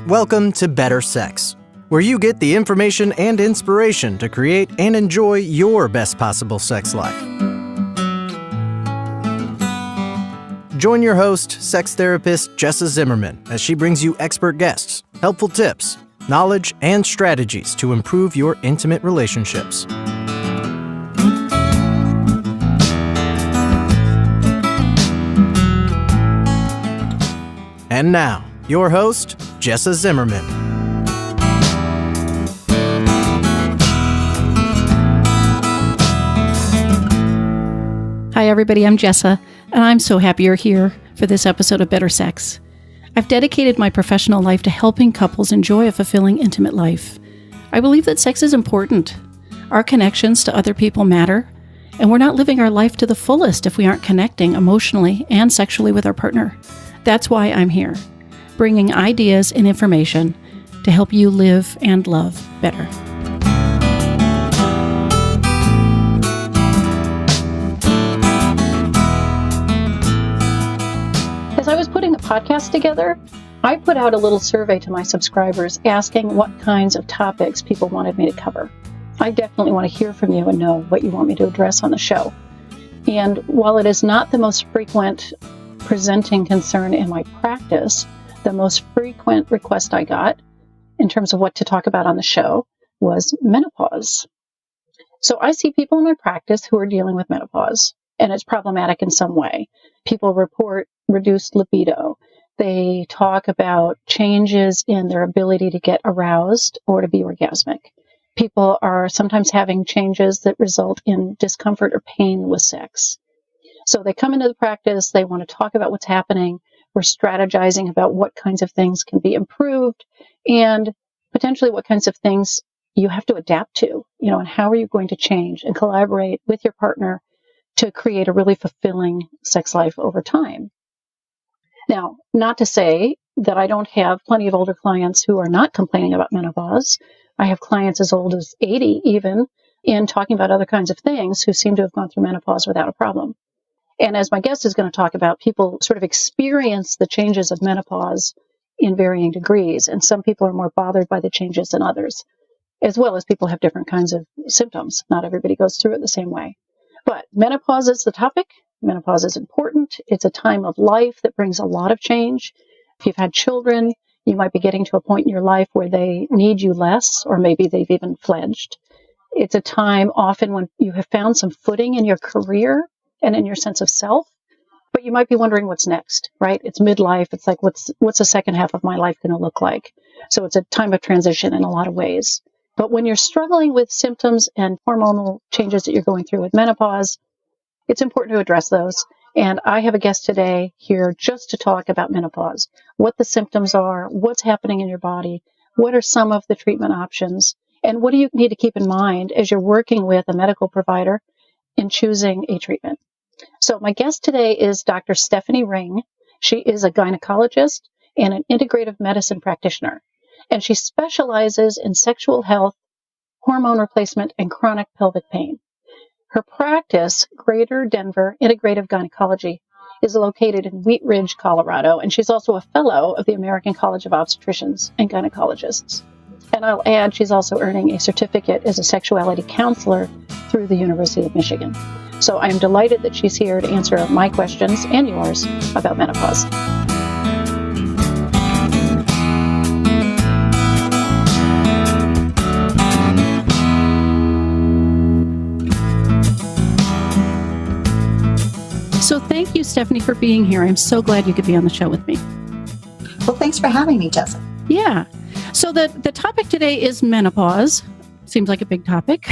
Welcome to Better Sex, where you get the information and inspiration to create and enjoy your best possible sex life. Join your host, sex therapist Jessa Zimmerman, as she brings you expert guests, helpful tips, knowledge, and strategies to improve your intimate relationships. And now, your host, Jessa Zimmerman. Hi, everybody. I'm Jessa, and I'm so happy you're here for this episode of Better Sex. I've dedicated my professional life to helping couples enjoy a fulfilling, intimate life. I believe that sex is important. Our connections to other people matter, and we're not living our life to the fullest if we aren't connecting emotionally and sexually with our partner. That's why I'm here, bringing ideas and information to help you live and love better. As I was putting the podcast together, I put out a little survey to my subscribers asking what kinds of topics people wanted me to cover. I definitely want to hear from you and know what you want me to address on the show. And while it is not the most frequent presenting concern in my practice, the most frequent request I got in terms of what to talk about on the show was menopause. So I see people in my practice who are dealing with menopause, and it's problematic in some way. People report reduced libido. They talk about changes in their ability to get aroused or to be orgasmic. People are sometimes having changes that result in discomfort or pain with sex. So they come into the practice, they want to talk about what's happening. We're strategizing about what kinds of things can be improved and potentially what kinds of things you have to adapt to, and how are you going to change and collaborate with your partner to create a really fulfilling sex life over time. Now, not to say that I don't have plenty of older clients who are not complaining about menopause. I have clients as old as 80 even, in talking about other kinds of things who seem to have gone through menopause without a problem. And as my guest is going to talk about, people sort of experience the changes of menopause in varying degrees. And some people are more bothered by the changes than others, as well as people have different kinds of symptoms. Not everybody goes through it the same way. But menopause is the topic. Menopause is important. It's a time of life that brings a lot of change. If you've had children, you might be getting to a point in your life where they need you less, or maybe they've even fledged. It's a time often when you have found some footing in your career and in your sense of self, but you might be wondering what's next, right? It's midlife. It's like, what's the second half of my life going to look like? So it's a time of transition in a lot of ways. But when you're struggling with symptoms and hormonal changes that you're going through with menopause, it's important to address those. And I have a guest today here just to talk about menopause, what the symptoms are, what's happening in your body, what are some of the treatment options, and what do you need to keep in mind as you're working with a medical provider in choosing a treatment. So my guest today is Dr. Stephanie Ring. She is a gynecologist and an integrative medicine practitioner, and she specializes in sexual health, hormone replacement, and chronic pelvic pain. Her practice, Greater Denver Integrative Gynecology, is located in Wheat Ridge, Colorado, and she's also a fellow of the American College of Obstetricians and Gynecologists. And I'll add, she's also earning a certificate as a sexuality counselor through the University of Michigan. So I'm delighted that she's here to answer my questions and yours about menopause. So thank you, Stephanie, for being here. I'm so glad you could be on the show with me. Well, thanks for having me, Jessa. Yeah. So the topic today is menopause. Seems like a big topic.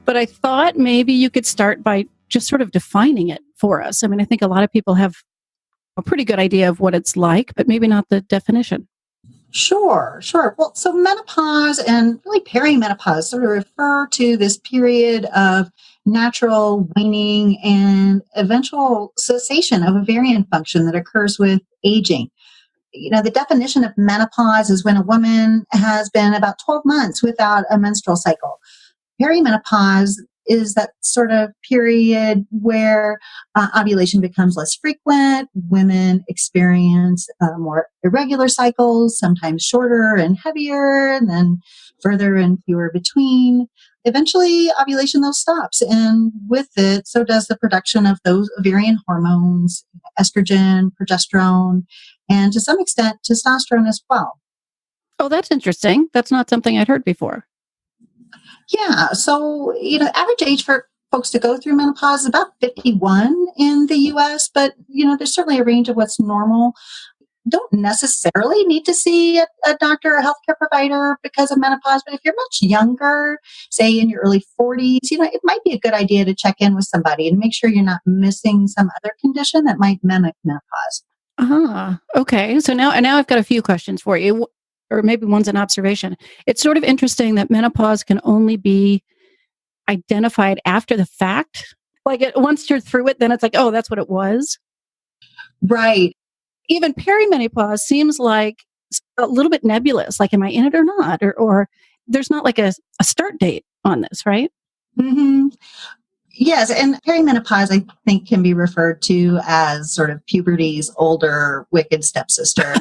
But I thought maybe you could start by just sort of defining it for us. I mean, I think a lot of people have a pretty good idea of what it's like, but maybe not the definition. Sure. Well, so menopause and really perimenopause sort of refer to this period of natural waning and eventual cessation of ovarian function that occurs with aging. The definition of menopause is when a woman has been about 12 months without a menstrual cycle. Perimenopause is that sort of period where ovulation becomes less frequent. Women experience more irregular cycles, sometimes shorter and heavier, and then further and fewer between. Eventually, ovulation though stops, and with it, so does the production of those ovarian hormones, estrogen, progesterone, and to some extent, testosterone as well. Oh, that's interesting. That's not something I'd heard before. Yeah. So, average age for folks to go through menopause is about 51 in the US, but, there's certainly a range of what's normal. Don't necessarily need to see a doctor or healthcare provider because of menopause, but if you're much younger, say in your early 40s, it might be a good idea to check in with somebody and make sure you're not missing some other condition that might mimic menopause. Okay. So now I've got a few questions for you, or maybe one's an observation. It's sort of interesting that menopause can only be identified after the fact. Like once you're through it, then it's like, oh, that's what it was. Right. Even perimenopause seems like a little bit nebulous. Like, am I in it or not? Or there's not like a start date on this, right? Mm-hmm. Yes, and perimenopause, I think, can be referred to as sort of puberty's older, wicked stepsister.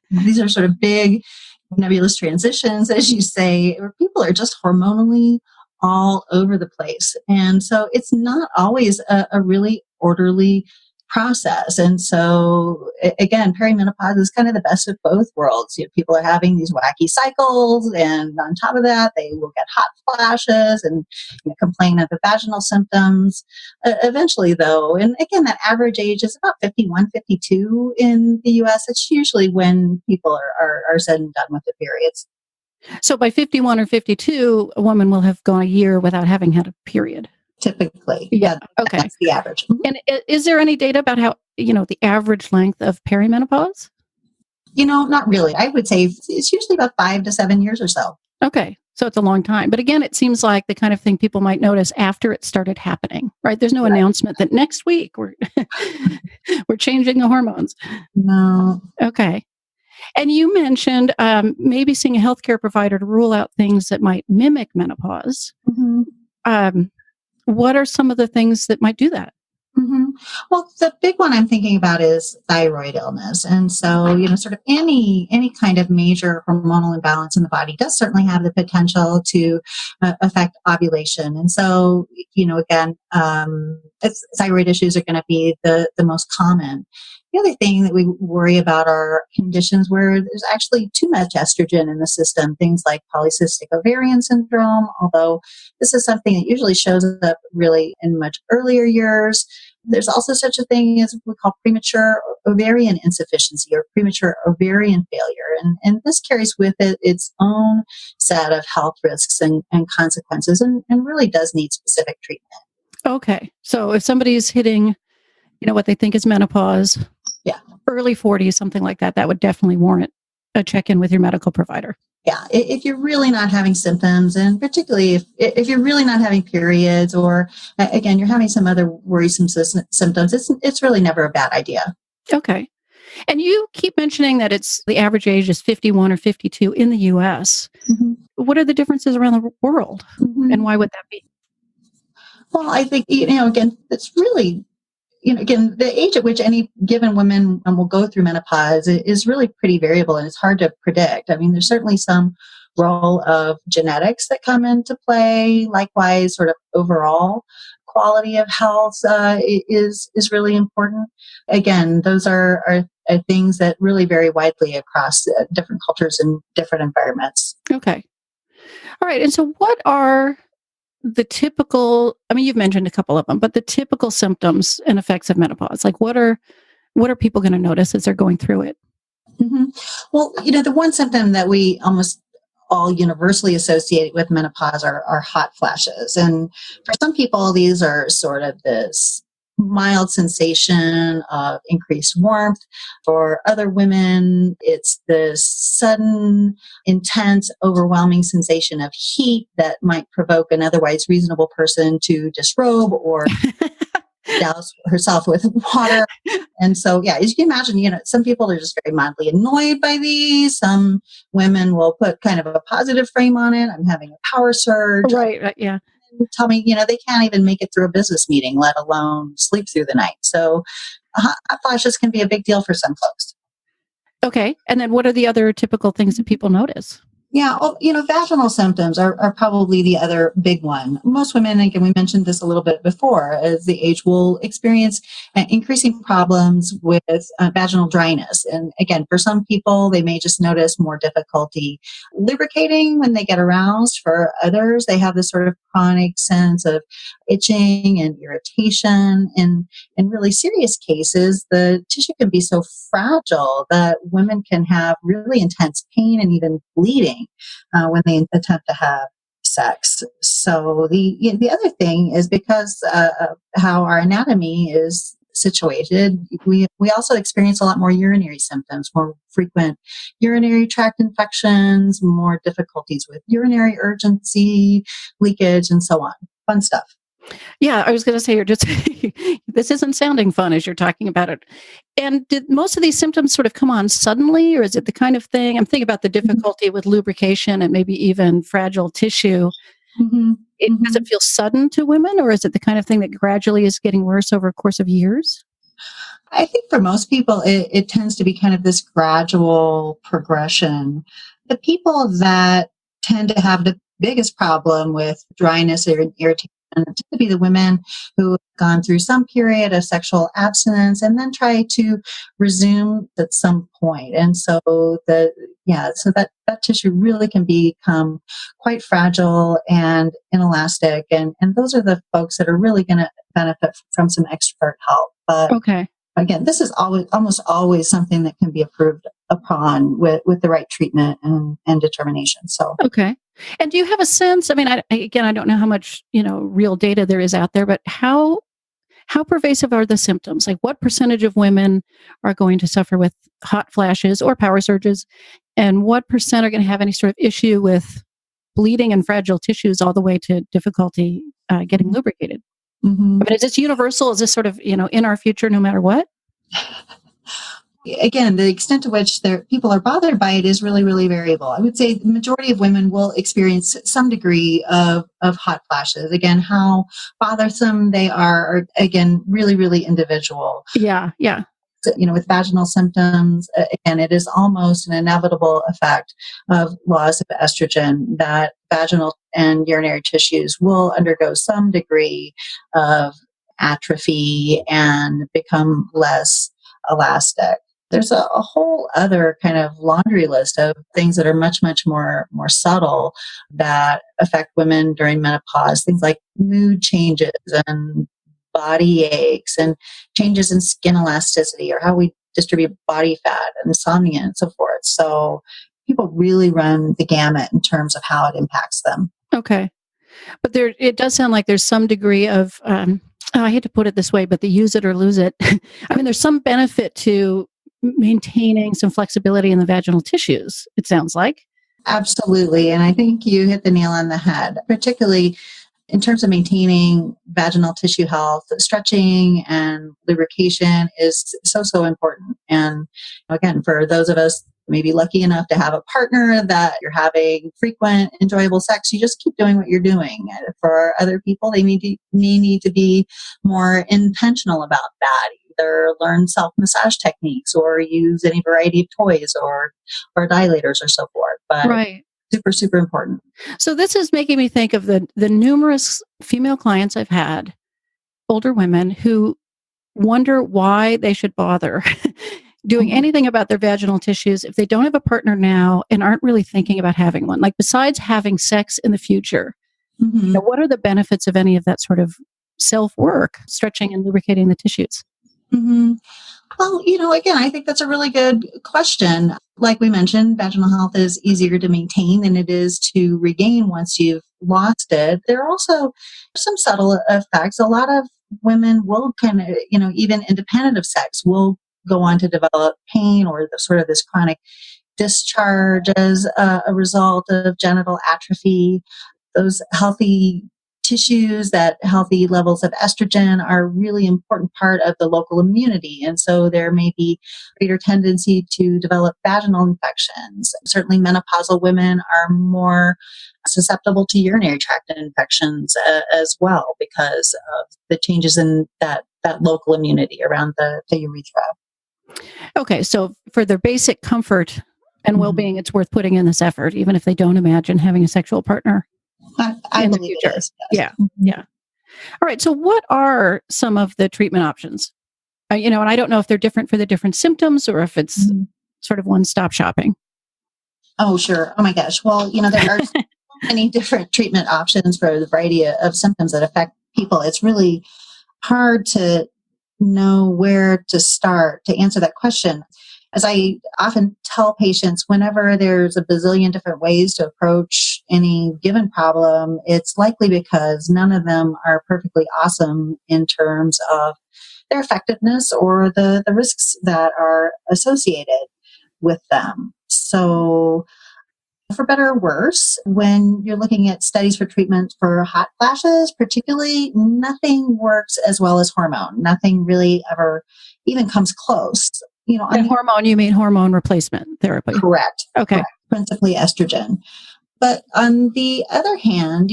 These are sort of big, nebulous transitions, as you say, where people are just hormonally all over the place. And so it's not always a really orderly process. And so, again, perimenopause is kind of the best of both worlds. People are having these wacky cycles, and on top of that, they will get hot flashes and complain of the vaginal symptoms. Eventually, though, and again, that average age is about 51, 52 in the US. It's usually when people are said and done with the periods. So by 51 or 52, a woman will have gone a year without having had a period. Typically. Yeah. Okay. That's the average. And is there any data about how, the average length of perimenopause? Not really. I would say it's usually about 5 to 7 years or so. Okay. So it's a long time. But again, it seems like the kind of thing people might notice after it started happening, right? There's no announcement that next week we're changing the hormones. No. Okay. And you mentioned maybe seeing a healthcare provider to rule out things that might mimic menopause. Mm-hmm. What are some of the things that might do that? Mm-hmm. Well, the big one I'm thinking about is thyroid illness. And so, sort of any kind of major hormonal imbalance in the body does certainly have the potential to affect ovulation. And so, again, thyroid issues are going to be the most common. The other thing that we worry about are conditions where there's actually too much estrogen in the system, things like polycystic ovarian syndrome, although this is something that usually shows up really in much earlier years. There's also such a thing as what we call premature ovarian insufficiency or premature ovarian failure. And this carries with it its own set of health risks and consequences and really does need specific treatment. Okay. So if somebody's hitting, what they think is menopause, early 40s, something like that, that would definitely warrant a check-in with your medical provider. Yeah, if you're really not having symptoms, and particularly if you're really not having periods, or again, you're having some other worrisome symptoms, it's really never a bad idea. Okay. And you keep mentioning that the average age is 51 or 52 in the US. Mm-hmm. What are the differences around the world? Mm-hmm. And why would that be? Well, I think, again, it's really, again, the age at which any given woman will go through menopause is really pretty variable, and it's hard to predict. I mean, there's certainly some role of genetics that come into play. Likewise, sort of overall quality of health is really important. Again, those are things that really vary widely across different cultures and different environments. Okay. All right. And so what are the typical, you've mentioned a couple of them, but the typical symptoms and effects of menopause, like what are people going to notice as they're going through it? Mm-hmm. Well, the one symptom that we almost all universally associate with menopause are hot flashes. And for some people, these are sort of this mild sensation of increased warmth. For other women, it's this sudden, intense, overwhelming sensation of heat that might provoke an otherwise reasonable person to disrobe or douse herself with water. And so, as you can imagine, some people are just very mildly annoyed by these. Some women will put kind of a positive frame on it. I'm having a power surge. Right. Yeah. tell me, they can't even make it through a business meeting, let alone sleep through the night. So hot flashes can be a big deal for some folks. Okay. And then what are the other typical things that people notice? Yeah, well, vaginal symptoms are probably the other big one. Most women, again, we mentioned this a little bit before, as they age, will experience increasing problems with vaginal dryness. And again, for some people, they may just notice more difficulty lubricating when they get aroused. For others, they have this sort of chronic sense of itching and irritation. And in really serious cases, the tissue can be so fragile that women can have really intense pain and even bleeding when they attempt to have sex. So the other thing is because of how our anatomy is situated, we also experience a lot more urinary symptoms, more frequent urinary tract infections, more difficulties with urinary urgency, leakage, and so on. Fun stuff. Yeah, I was going to say, you're just, this isn't sounding fun as you're talking about it. And did most of these symptoms sort of come on suddenly, or is it the kind of thing, I'm thinking about the difficulty with lubrication and maybe even fragile tissue. Mm-hmm. Does it feel sudden to women, or is it the kind of thing that gradually is getting worse over a course of years? I think for most people, it tends to be kind of this gradual progression. The people that tend to have the biggest problem with dryness or irritation tend to be the women who have gone through some period of sexual abstinence and then try to resume at some point. And so that tissue really can become quite fragile and inelastic. And those are the folks that are really going to benefit from some expert help. But okay. Again, this is almost always something that can be improved upon with the right treatment and determination. So, okay. And do you have a sense? I mean, I don't know how much real data there is out there, but how pervasive are the symptoms? Like, what percentage of women are going to suffer with hot flashes or power surges, and what percent are going to have any sort of issue with bleeding and fragile tissues, all the way to difficulty getting lubricated? mm-hmm. I mean, is this universal? Is this sort of, in our future, no matter what? Again, the extent to which people are bothered by it is really, really variable. I would say the majority of women will experience some degree of hot flashes. Again, how bothersome they are again, really, really individual. Yeah, yeah. With vaginal symptoms, again, it is almost an inevitable effect of loss of estrogen that vaginal and urinary tissues will undergo some degree of atrophy and become less elastic. There's a whole other kind of laundry list of things that are much, much more subtle that affect women during menopause. Things like mood changes and body aches and changes in skin elasticity, or how we distribute body fat, and insomnia, and so forth. So people really run the gamut in terms of how it impacts them. Okay. But it does sound like there's some degree of, I hate to put it this way, but the use it or lose it. I mean, there's some benefit to maintaining some flexibility in the vaginal tissues, it sounds like. Absolutely. And I think you hit the nail on the head, particularly in terms of maintaining vaginal tissue health. Stretching and lubrication is so important. And again, for those of us maybe lucky enough to have a partner that you're having frequent, enjoyable sex, you just keep doing what you're doing. For other people, they may need to be more intentional about that. Either learn self-massage techniques or use any variety of toys or dilators or so forth. But right. Super, super important. So this is making me think of the numerous female clients I've had, older women, who wonder why they should bother doing anything about their vaginal tissues if they don't have a partner now and aren't really thinking about having one. Like, besides having sex in the future, what are the benefits of any of that sort of self-work, stretching and lubricating the tissues? Mm-hmm. Well, again, I think that's a really good question. Like we mentioned, vaginal health is easier to maintain than it is to regain once you've lost it. There are also some subtle effects. A lot of women will kind of, even independent of sex, will go on to develop pain or this chronic discharge as a result of genital atrophy. Those healthy tissues, that healthy levels of estrogen are a really important part of the local immunity. And so there may be greater tendency to develop vaginal infections. Certainly menopausal women are more susceptible to urinary tract infections as well because of the changes in that local immunity around the urethra. Okay, so for their basic comfort and well-being, it's worth putting in this effort, even if they don't imagine having a sexual partner. I in the believe future. it is. Yes. Yeah. All right. So what are some of the treatment options? And I don't know if they're different for the different symptoms or if it's sort of one-stop shopping. Oh, sure. Oh my gosh. Well, there are so many different treatment options for the variety of symptoms that affect people. It's really hard to know where to start to answer that question. As I often tell patients, whenever there's a bazillion different ways to approach any given problem, it's likely because none of them are perfectly awesome in terms of their effectiveness or the risks that are associated with them. So, for better or worse, when you're looking at studies for treatment for hot flashes, particularly, nothing works as well as hormone. Nothing really ever even comes close. And hormone, you mean hormone replacement therapy? Correct. Okay. Correct. Principally estrogen. But on the other hand,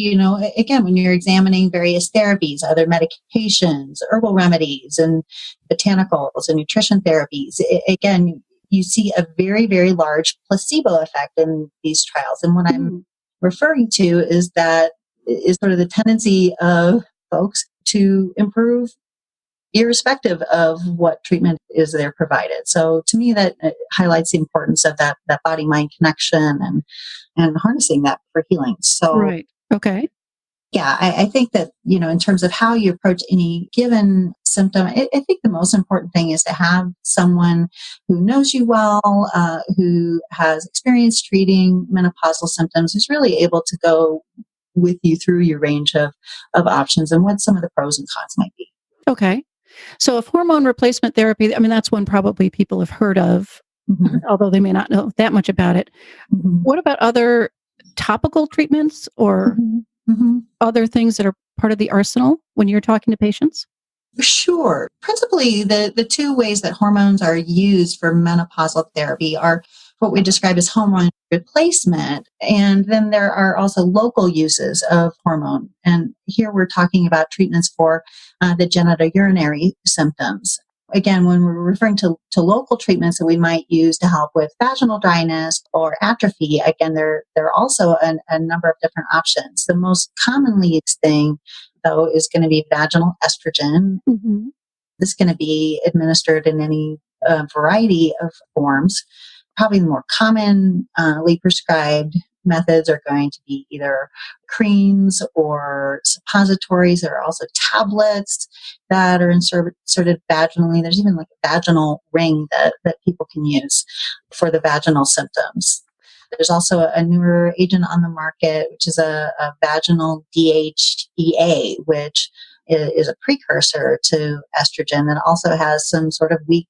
again, when you're examining various therapies, other medications, herbal remedies, and botanicals and nutrition therapies, again, you see a very, very large placebo effect in these trials. And what I'm referring to is sort of the tendency of folks to improve irrespective of what treatment is there provided. So to me, that highlights the importance of that body-mind connection and harnessing that for healing. So, right. Okay. Yeah, I think that, in terms of how you approach any given symptom, I think the most important thing is to have someone who knows you well, who has experience treating menopausal symptoms, who's really able to go with you through your range of options and what some of the pros and cons might be. Okay. So if hormone replacement therapy, that's one probably people have heard of, although they may not know that much about it. What about other topical treatments or other things that are part of the arsenal when you're talking to patients? Sure. Principally, the two ways that hormones are used for menopausal therapy are what we describe as hormone replacement. And then there are also local uses of hormone. And here we're talking about treatments for the genitourinary symptoms. Again, when we're referring to local treatments that we might use to help with vaginal dryness or atrophy, again, there are also a number of different options. The most commonly used thing, though, is going to be vaginal estrogen. This is going to be administered in any variety of forms. Probably the more commonly prescribed methods are going to be either creams or suppositories. There are also tablets that are inserted vaginally. There's even like a vaginal ring that people can use for the vaginal symptoms. There's also a newer agent on the market, which is a vaginal DHEA, which is a precursor to estrogen that also has some sort of weak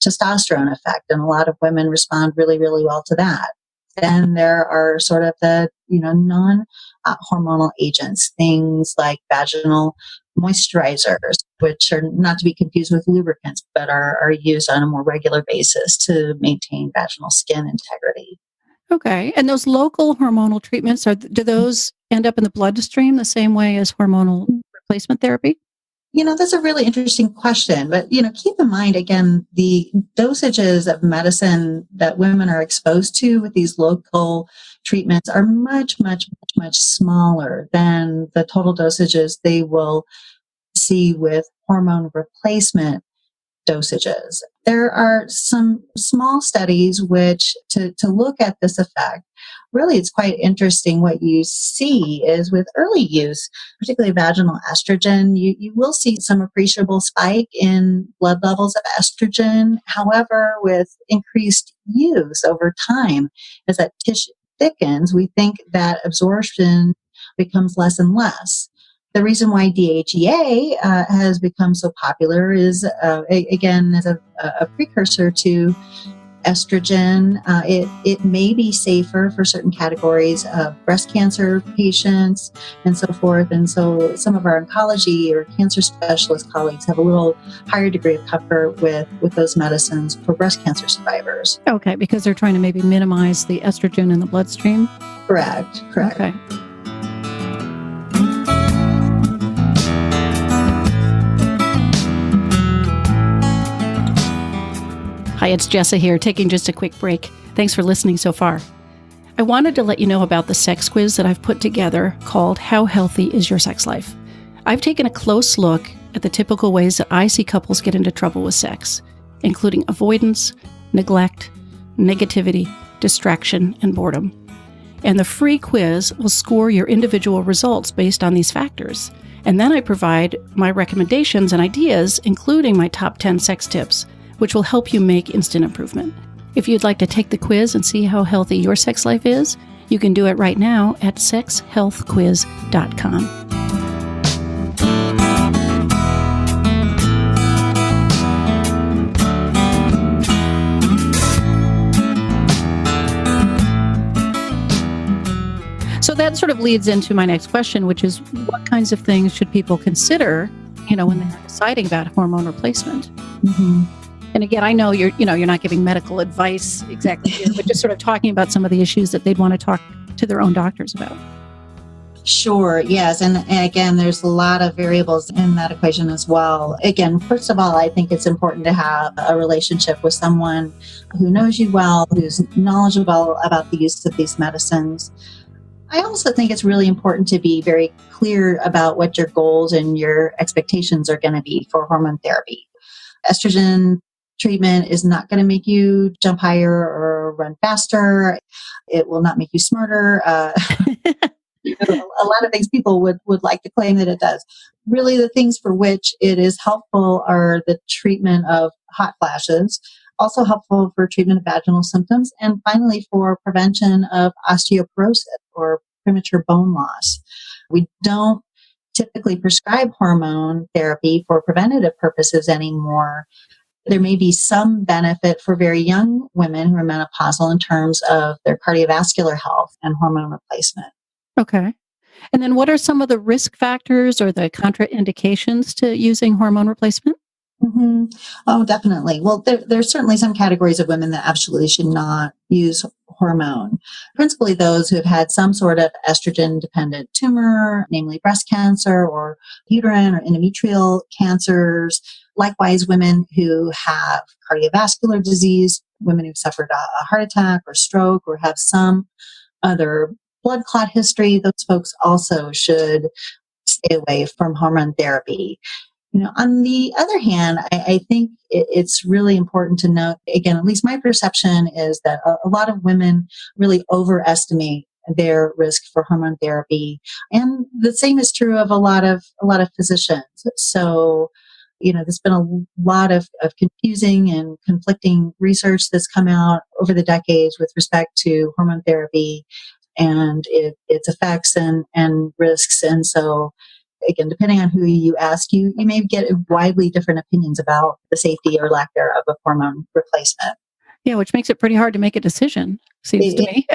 testosterone effect. And a lot of women respond really, really well to that. Then there are sort of the, non-hormonal agents, things like vaginal moisturizers, which are not to be confused with lubricants, but are used on a more regular basis to maintain vaginal skin integrity. Okay. And those local hormonal treatments, do those end up in the bloodstream the same way as hormonal replacement therapy? That's a really interesting question. But, keep in mind, again, the dosages of medicine that women are exposed to with these local treatments are much, much, much, much smaller than the total dosages they will see with hormone replacement dosages. There are some small studies which, to look at this effect, really it's quite interesting. What you see is with early use, particularly vaginal estrogen, you will see some appreciable spike in blood levels of estrogen. However, with increased use over time, as that tissue thickens, we think that absorption becomes less and less. The reason why DHEA has become so popular is, again, as a precursor to estrogen. It may be safer for certain categories of breast cancer patients and so forth. And so some of our oncology or cancer specialist colleagues have a little higher degree of comfort with those medicines for breast cancer survivors. Okay, because they're trying to maybe minimize the estrogen in the bloodstream? Correct. Okay. Hi, it's Jessa here, taking just a quick break. Thanks for listening so far. I wanted to let you know about the sex quiz that I've put together called How Healthy is Your Sex Life? I've taken a close look at the typical ways that I see couples get into trouble with sex, including avoidance, neglect, negativity, distraction, and boredom. And the free quiz will score your individual results based on these factors. And then I provide my recommendations and ideas, including my top 10 sex tips, which will help you make instant improvement. If you'd like to take the quiz and see how healthy your sex life is, you can do it right now at sexhealthquiz.com. So that sort of leads into my next question, which is what kinds of things should people consider, when they're deciding about hormone replacement? Mm-hmm. And again, I know you're not giving medical advice exactly here, but just sort of talking about some of the issues that they'd want to talk to their own doctors about. Sure, yes. And again, there's a lot of variables in that equation as well. Again, first of all, I think it's important to have a relationship with someone who knows you well, who's knowledgeable about the use of these medicines. I also think it's really important to be very clear about what your goals and your expectations are going to be for hormone therapy. Estrogen treatment is not going to make you jump higher or run faster. It will not make you smarter. A lot of things people would like to claim that it does. Really, the things for which it is helpful are the treatment of hot flashes, also helpful for treatment of vaginal symptoms, and finally for prevention of osteoporosis or premature bone loss. We don't typically prescribe hormone therapy for preventative purposes anymore. There may be some benefit for very young women who are menopausal in terms of their cardiovascular health and hormone replacement. Okay. And then what are some of the risk factors or the contraindications to using hormone replacement? Mm-hmm. Oh, definitely. Well, there's certainly some categories of women that absolutely should not use hormone, principally those who have had some sort of estrogen-dependent tumor, namely breast cancer or uterine or endometrial cancers. Likewise, women who have cardiovascular disease, women who've suffered a heart attack or stroke or have some other blood clot history, those folks also should stay away from hormone therapy. On the other hand, I think it's really important to note, again, at least my perception is that a lot of women really overestimate their risk for hormone therapy. And the same is true of a lot of physicians. So, there's been a lot of confusing and conflicting research that's come out over the decades with respect to hormone therapy and its effects and risks. And so, again, depending on who you ask, you may get widely different opinions about the safety or lack thereof of hormone replacement. Yeah, which makes it pretty hard to make a decision, seems to me.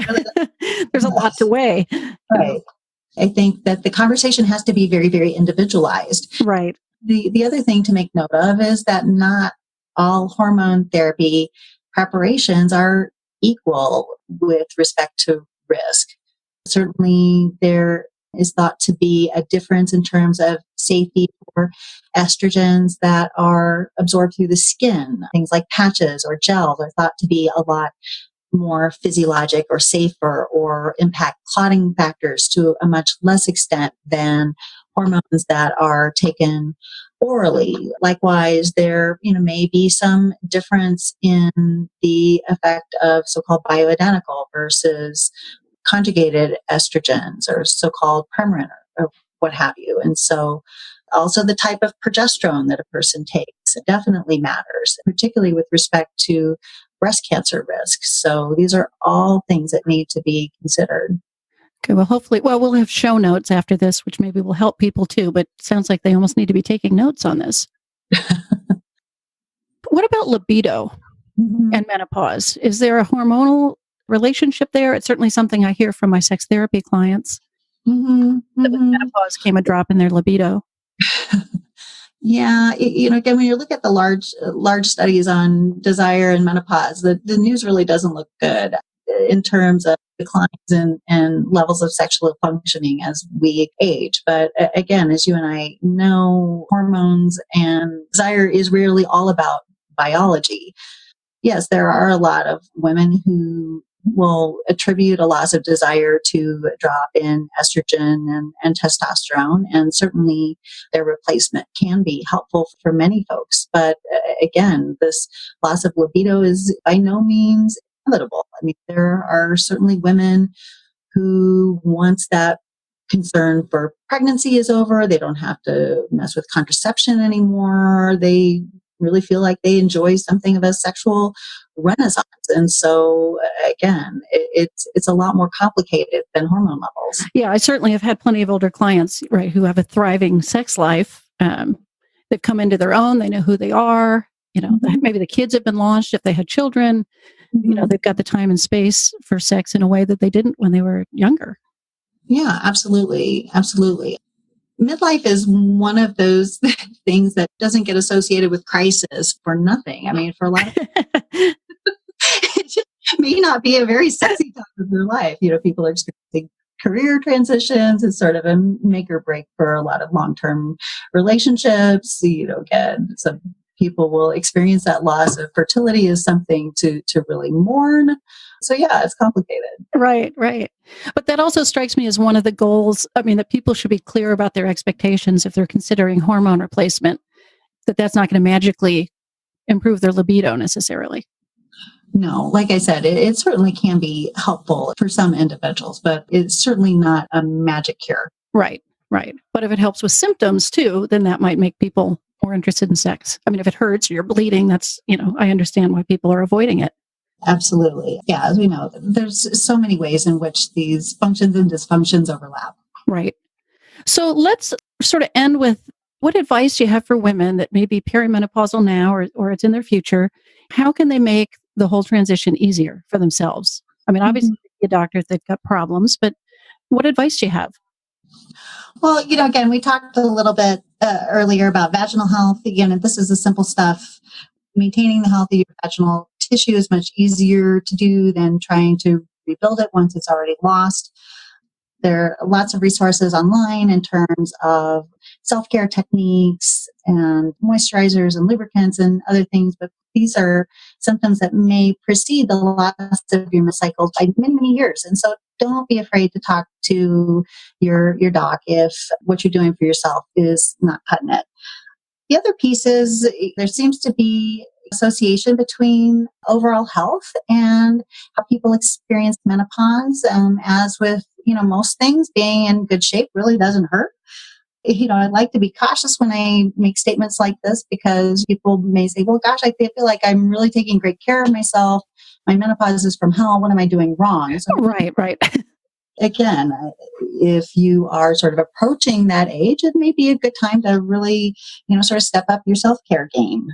There's a lot to weigh. Right. I think that the conversation has to be very, very individualized. Right. The other thing to make note of is that not all hormone therapy preparations are equal with respect to risk. Certainly, there is thought to be a difference in terms of safety for estrogens that are absorbed through the skin. Things like patches or gels are thought to be a lot more physiologic or safer or impact clotting factors to a much less extent than hormones that are taken orally. Likewise, there may be some difference in the effect of so-called bioidentical versus conjugated estrogens or so-called Premarin or what have you. And so also the type of progesterone that a person takes definitely matters, particularly with respect to breast cancer risk. So these are all things that need to be considered. Okay, well, we'll have show notes after this, which maybe will help people too, but it sounds like they almost need to be taking notes on this. What about libido? and menopause. Is there a hormonal relationship there? It's certainly something I hear from my sex therapy clients. That with menopause came a drop in their libido. Yeah, again, when you look at the large studies on desire and menopause, the news really doesn't look good in terms of declines and levels of sexual functioning as we age. But again, as you and I know, hormones and desire is rarely all about biology. Yes, there are a lot of women who will attribute a loss of desire to a drop in estrogen and testosterone, and certainly their replacement can be helpful for many folks. But again, this loss of libido is by no means inevitable. I mean, there are certainly women who, once that concern for pregnancy is over, they don't have to mess with contraception anymore. They really feel like they enjoy something of a sexual renaissance. And so again, it's a lot more complicated than hormone levels. Yeah, I certainly have had plenty of older clients, right, who have a thriving sex life. They've come into their own. They know who they are. Maybe the kids have been launched if they had children. They've got the time and space for sex in a way that they didn't when they were younger. Yeah, absolutely. Absolutely. Midlife is one of those things that doesn't get associated with crisis for nothing. I mean, for a lot of it just may not be a very sexy time of their life. People are experiencing career transitions. It's sort of a make or break for a lot of long-term relationships. Again, some people will experience that loss of fertility as something to really mourn. So yeah, it's complicated. Right. But that also strikes me as one of the goals. I mean, that people should be clear about their expectations if they're considering hormone replacement, that's not going to magically improve their libido necessarily. No, like I said, it certainly can be helpful for some individuals, but it's certainly not a magic cure. Right. But if it helps with symptoms too, then that might make people more interested in sex. I mean, if it hurts or you're bleeding, that's, I understand why people are avoiding it. Absolutely. Yeah, as we know, there's so many ways in which these functions and dysfunctions overlap. Right. So let's sort of end with what advice do you have for women that may be perimenopausal now or it's in their future? How can they make the whole transition easier for themselves? I mean, obviously, a doctor, they've got problems, but what advice do you have? Well, again, we talked a little bit earlier about vaginal health. Again, this is the simple stuff. Maintaining the health of your vaginal tissue is much easier to do than trying to rebuild it once it's already lost. There are lots of resources online in terms of self-care techniques and moisturizers and lubricants and other things, but these are symptoms that may precede the loss of your cycle by many, many years. And so don't be afraid to talk to your doc if what you're doing for yourself is not cutting it. The other piece is there seems to be association between overall health and how people experience menopause. As with, most things, being in good shape really doesn't hurt. I'd like to be cautious when I make statements like this because people may say, well, gosh, I feel like I'm really taking great care of myself. My menopause is from hell. What am I doing wrong? So, Right. Again, if you are sort of approaching that age, it may be a good time to really, sort of step up your self-care game.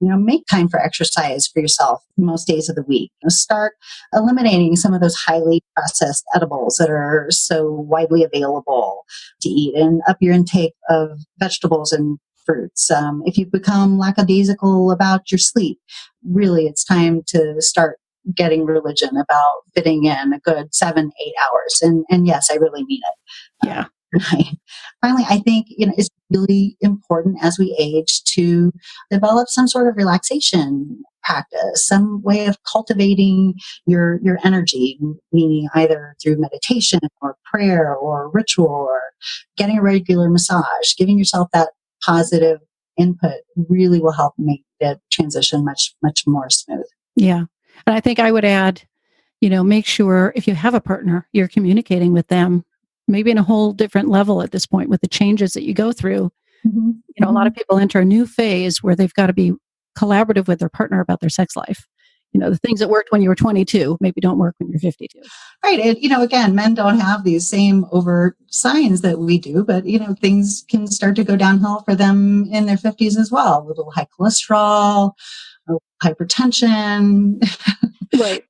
Make time for exercise for yourself most days of the week. Start eliminating some of those highly processed edibles that are so widely available to eat and up your intake of vegetables and fruits. If you've become lackadaisical about your sleep, really it's time to start getting religion about fitting in a good 7-8 hours. And yes, I really mean it. Yeah. Finally, I think it's really important as we age to develop some sort of relaxation practice, some way of cultivating your energy, meaning either through meditation or prayer or ritual or getting a regular massage. Giving yourself that positive input really will help make the transition much, much more smooth. Yeah. And I think I would add, make sure if you have a partner, you're communicating with them maybe in a whole different level at this point with the changes that you go through. A lot of people enter a new phase where they've got to be collaborative with their partner about their sex life. The things that worked when you were 22 maybe don't work when you're 52. Right. And, again, men don't have these same overt signs that we do, but, things can start to go downhill for them in their 50s as well. A little high cholesterol, hypertension.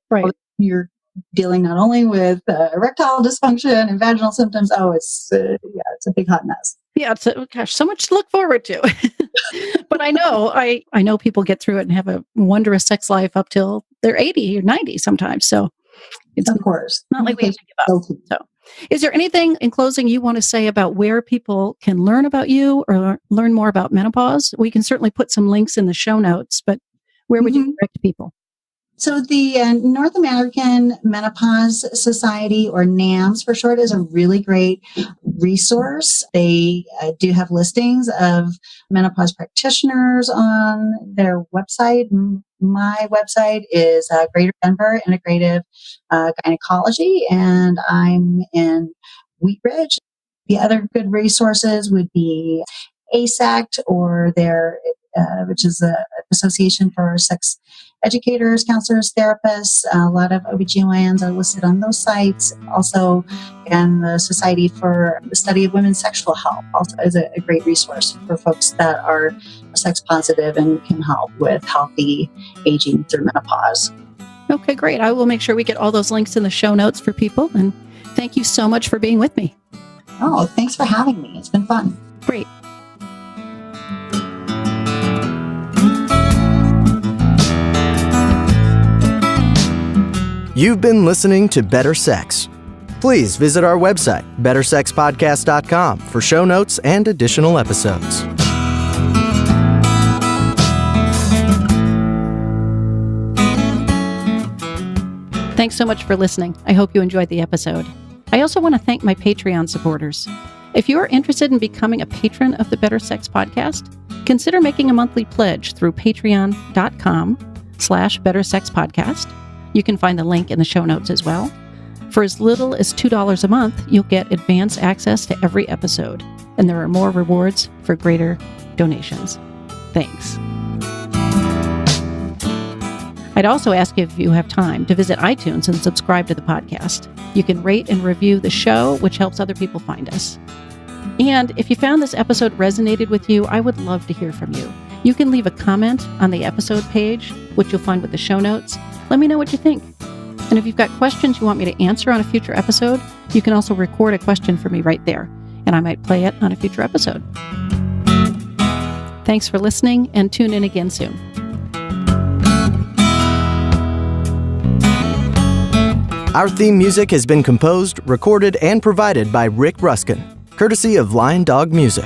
Right. You're dealing not only with erectile dysfunction and vaginal symptoms. Oh, it's a big hot mess. Yeah, gosh, so much to look forward to. But I know people get through it and have a wondrous sex life up till they're 80 or 90 sometimes. So it's of course not like we have to give up. So, is there anything in closing you want to say about where people can learn about you or learn more about menopause? We can certainly put some links in the show notes, but where would you direct people? So the North American Menopause Society, or NAMS for short, is a really great resource. They do have listings of menopause practitioners on their website. My website is Greater Denver Integrative Gynecology, and I'm in Wheat Ridge. The other good resources would be ASACT, or which is an association for sex educators, counselors, therapists. A lot of OBGYNs are listed on those sites. Also, and the Society for the Study of Women's Sexual Health also is a great resource for folks that are sex positive and can help with healthy aging through menopause. Okay, great. I will make sure we get all those links in the show notes for people. And thank you so much for being with me. Oh, thanks for having me. It's been fun. Great. You've been listening to Better Sex. Please visit our website, bettersexpodcast.com, for show notes and additional episodes. Thanks so much for listening. I hope you enjoyed the episode. I also want to thank my Patreon supporters. If you are interested in becoming a patron of the Better Sex Podcast, consider making a monthly pledge through patreon.com/bettersexpodcast. You can find the link in the show notes as well. For as little as $2 a month, you'll get advance access to every episode, and there are more rewards for greater donations. Thanks. I'd also ask if you have time to visit iTunes and subscribe to the podcast. You can rate and review the show, which helps other people find us. And if you found this episode resonated with you, I would love to hear from you. You can leave a comment on the episode page, which you'll find with the show notes. Let me know what you think. And if you've got questions you want me to answer on a future episode, you can also record a question for me right there, and I might play it on a future episode. Thanks for listening, and tune in again soon. Our theme music has been composed, recorded, and provided by Rick Ruskin, courtesy of Lion Dog Music.